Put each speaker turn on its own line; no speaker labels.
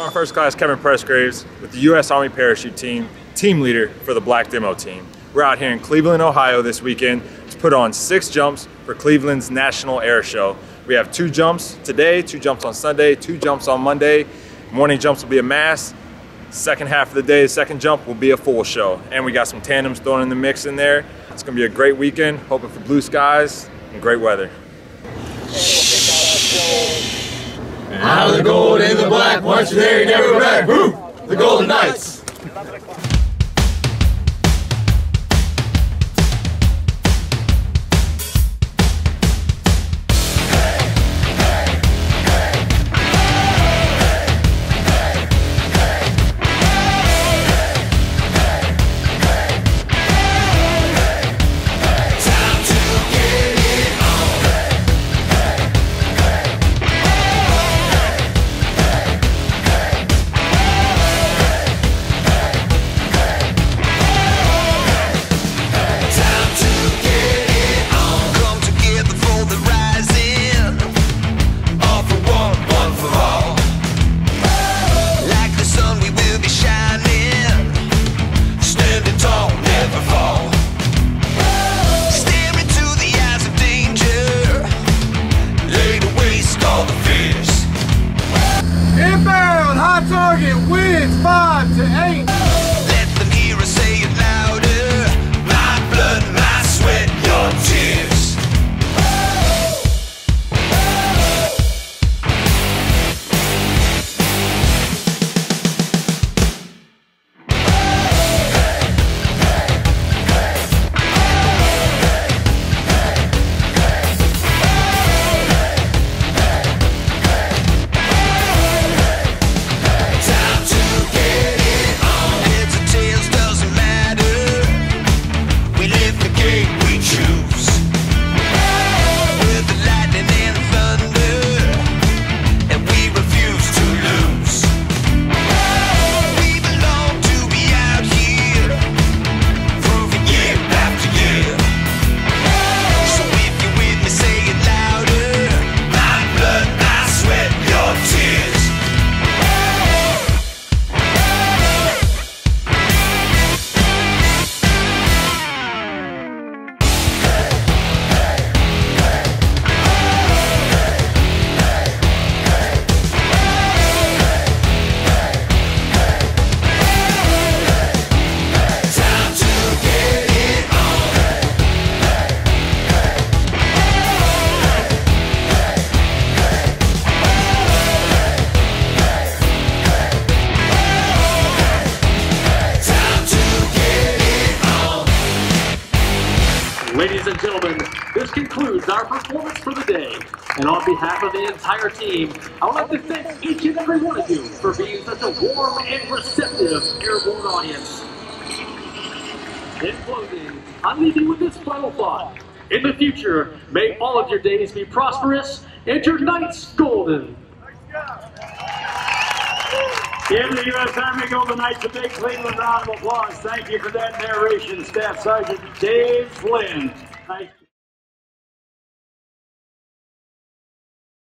Sergeant First Class Kevin Pressgraves with the U.S. Army Parachute Team, team leader for the Black Demo Team. We're out here in Cleveland, Ohio this weekend to put on 6 jumps for Cleveland's National Air Show. We have 2 jumps today, 2 jumps on Sunday, 2 jumps on Monday. Morning jumps will be a mass. Second half of the day, the second jump will be a full show. And we got some tandems thrown in the mix in there. It's gonna be a great weekend, hoping for blue skies and great weather.
Out of the gold and the black, once you're there, you never go back. Woo! The Golden Knights.
Inbound, high target, wins 5 to 8.
Let them hear us say it louder. My blood, my sweat, your tears.
Ladies and gentlemen, this concludes our performance for the day. And on behalf of the entire team, I would like to thank each and every one of you for being such a warm and receptive airborne audience. In closing, I'm leaving with this final thought. In the future, may all of your days be prosperous and your nights golden.
Give the U.S. Army Golden Knights a big Cleveland round of applause. Thank you for that narration, Staff Sergeant Dave Flynn. Nice.